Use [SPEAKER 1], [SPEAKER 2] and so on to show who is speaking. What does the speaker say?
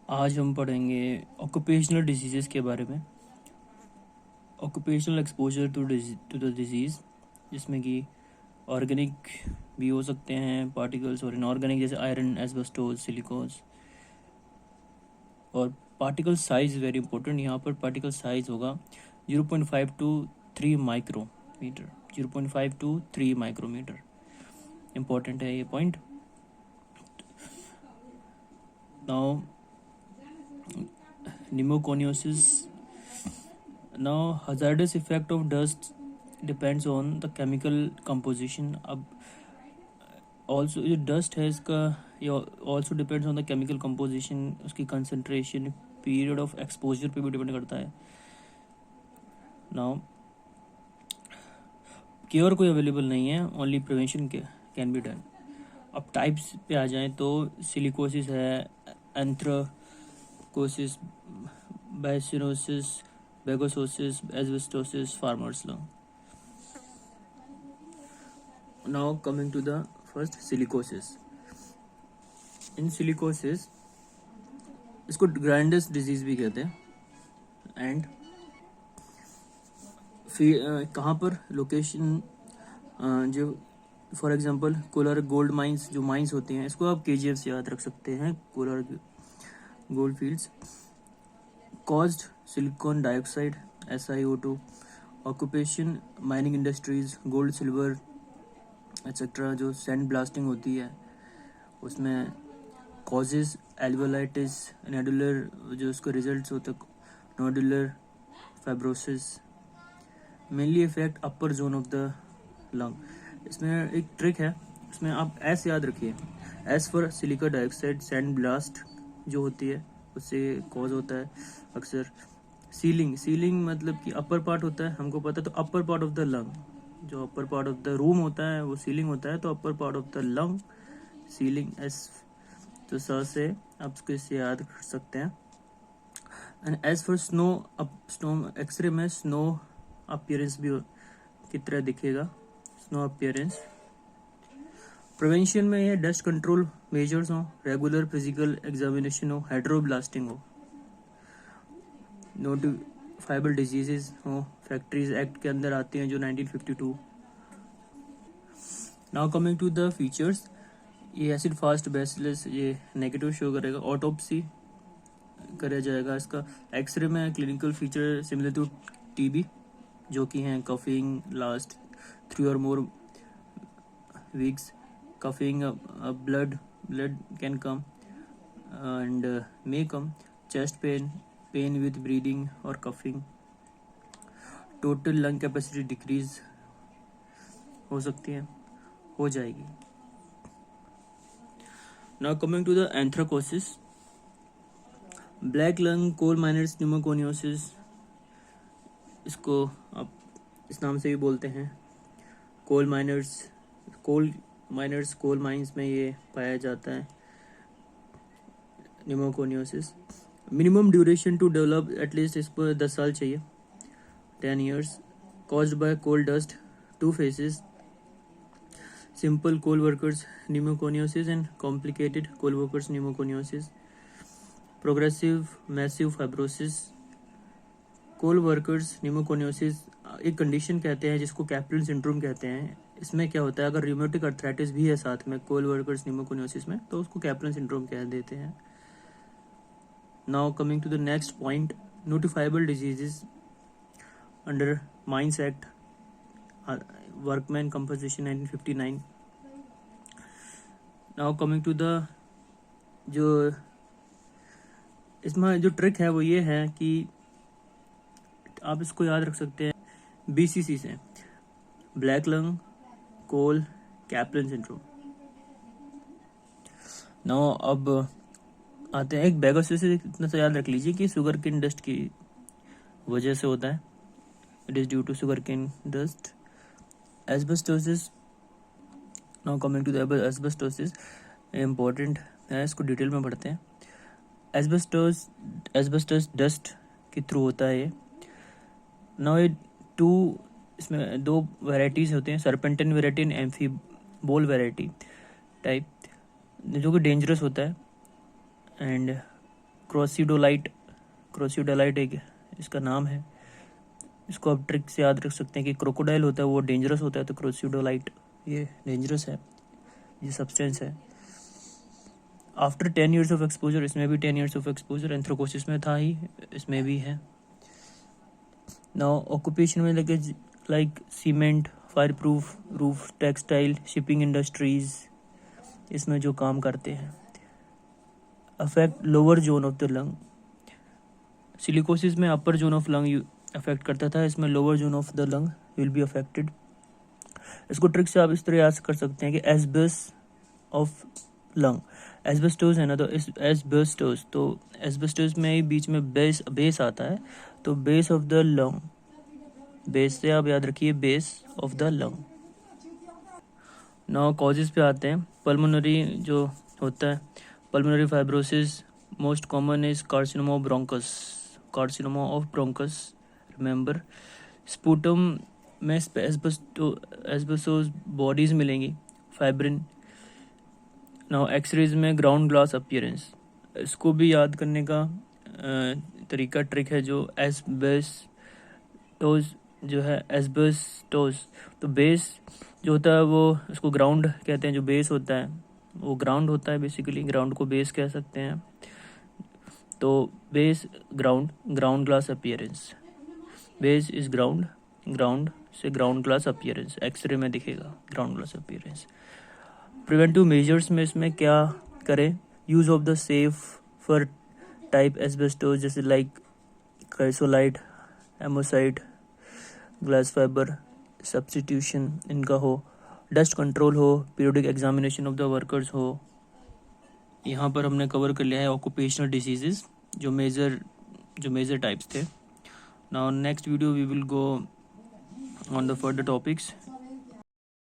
[SPEAKER 1] आज हम पढ़ेंगे ऑक्यूपेशनल डिजीज़ के बारे में। Occupational exposure to the disease, जिसमें कि ऑर्गेनिक भी हो सकते हैं पार्टिकल्स और इनऑर्गेनिक, जैसे आयरन, एस्बेस्टोस, सिलिकॉस। और पार्टिकल साइज़ वेरी इंपॉर्टेंट, यहाँ पर पार्टिकल साइज़ होगा 0.5 to 3 micrometre. 0.5 to 3 micrometre important है ये point. Now pneumoconiosis. Now hazardous effect of dust depends on the chemical composition. अब also जो dust है इसका ये also depends on the chemical composition, उसकी concentration, period of exposure पे भी डिपेंड करता है। Now क्योर कोई अवेलेबल नहीं है, only prevention can be done. अब टाइप्स पे आ जाएं तो सिलिकोसिस है, anthracosis, byssinosis, bagassosis, asbestosis, farmer's lung. Now coming to the first silicosis. In silicosis इसको ग्राइंडर्स डिजीज भी कहते हैं। एंड कहाँ पर लोकेशन, जो for example Kolar gold mines, जो माइंस होती हैं, इसको आप केजीएफ से याद रख सकते हैं, Kolar gold fields. Caused silicon dioxide, SiO2। Occupation mining industries, gold silver etcetera. जो सैंड ब्लास्टिंग होती है उसमें कॉजेज एल्वोलाइटिस, नोडुलर, जो उसके रिजल्ट्स होते हैं nodular fibrosis. Mainly effect upper zone of the lung. इसमें एक ट्रिक है, इसमें आप एस याद रखिए, S for silica dioxide, sand blast जो होती है उससे कॉज होता है अक्सर। सीलिंग मतलब कि अपर पार्ट होता है, हमको पता है, तो upper part of the lung, जो upper part of the room होता है वो सीलिंग होता है, तो upper part of the lung ceiling S, तो स से आप इसको इससे याद कर सकते हैं। एंड एज फॉर स्नो, अब स्नो एक्सरे में स्नो अपीयरेंस भी की तरह दिखेगा, स्नो अपीयरेंस। प्रिवेंशन में ये डस्ट कंट्रोल मेजर्स हो, रेगुलर फिजिकल एग्जामिनेशन हो, हाइड्रोब्लास्टिंग हो, नोटिफाइबल डिजीजेस हो, फैक्ट्रीज एक्ट के अंदर आती हैं जो 1952। Now coming to the features, ये एसिड फास्ट बेसिलस ये नेगेटिव शो करेगा, ऑटोप्सी करा जाएगा इसका। एक्सरे में clinical feature similar to TB, जो कि हैं coughing last 3 or more weeks, coughing, blood can come and may come, chest pain with breathing or coughing, total lung capacity decrease हो सकती है, हो जाएगी। Now coming to the anthracosis, black lung, coal miners pneumoconiosis, इसको आप इस नाम से भी बोलते हैं। कोल माइंस में ये पाया जाता है pneumoconiosis. Minimum duration to develop at least इस पर 10 साल चाहिए, 10 years। Caused by coal dust, 2 phases, simple coal workers pneumoconiosis and complicated coal workers pneumoconiosis. Progressive massive fibrosis, coal workers pneumoconiosis एक कंडीशन कहते हैं जिसको कैप्लन सिंड्रोम कहते हैं। इसमें क्या होता है, अगर रियूमेटिक अर्थराइटिस भी है साथ में कोल वर्कर्स न्यूमोकोनियोसिस में, तो उसको कैप्लन सिंड्रोम कह देते हैं। Now coming to the next point, notifiable diseases under mines act, workman composition 1959। Now coming to the, जो इसमें जो ट्रिक है वो ये है कि आप इसको याद रख सकते हैं BCC से, ब्लैक लंग, कोल, कैप्लन सिंड्रोम। नाउ अब आते हैं एक बेगोसिस, इतना सा याद रख लीजिए कि शुगर केन डस्ट की वजह से होता है, it is due to sugar cane dust. Asbestosis, now coming to the asbestosis, important है, इसको डिटेल में पढ़ते हैं। एस्बेस्टोस डस्ट के थ्रू होता है ये। नाउ ये इसमें 2 वेराइटीज़ होते हैं, serpentine variety and amphibole variety type, जो कि डेंजरस होता है। एंड क्रोसिडोलाइट एक इसका नाम है। इसको आप ट्रिक से याद रख सकते हैं कि क्रोकोडाइल होता है वो डेंजरस होता है, तो क्रोसिडोलाइट ये डेंजरस है, ये सब्सटेंस है। आफ्टर 10 years ऑफ एक्सपोजर, इसमें भी 10 years ऑफ एक्सपोजर, एंथ्रोकोसिस में था ही, इसमें भी है। नाउ ऑक्यूपेशन में लगे like cement, fire proof roof, textile, shipping industries, इसमें जो काम करते हैं। Affect lower zone of the lung, silicosis में upper zone of lung affect करता था, इसमें lower zone of the lung will be affected. इसको ट्रिक से आप इस तरह याद कर सकते हैं कि एस्बेस ऑफ लंग, एस्बेस्टोस है ना, तो एस्बेस्टोस में ही बीच में बेस आता है, तो base of the lung, base से आप याद रखिए base of the lung. Now causes पे आते हैं। पल्मोनरी जो होता है, pulmonary fibrosis most common is carcinoma of bronchus, remember. Sputum में एस्बेस्टोस बॉडीज मिलेंगी, फाइब्रिन। नाउ एक्सरेज में ग्राउंड ग्लास अपीयरेंस, इसको भी याद करने का तरीका ट्रिक है, जो एस्बेस्टोस जो है, एस्बेस्टोस तो बेस जो होता है वो उसको ग्राउंड कहते हैं, जो बेस होता है वो ग्राउंड होता है, बेसिकली ग्राउंड को बेस कह सकते हैं। तो base ground glass appearance, base is ground से ग्राउंड ग्लास अपीयरेंस, एक्सरे में दिखेगा ground glass appearance. Preventive measures में इसमें क्या करें, use of the safer type asbestos, जैसे like chrysolite, amosite, glass fibre substitution इनका हो, डस्ट कंट्रोल हो, periodic examination of the workers हो। यहाँ पर हमने कवर कर लिया है ऑक्यूपेशनल डिसीजेस जो मेजर टाइप्स थे। Now next video we will go on the further topics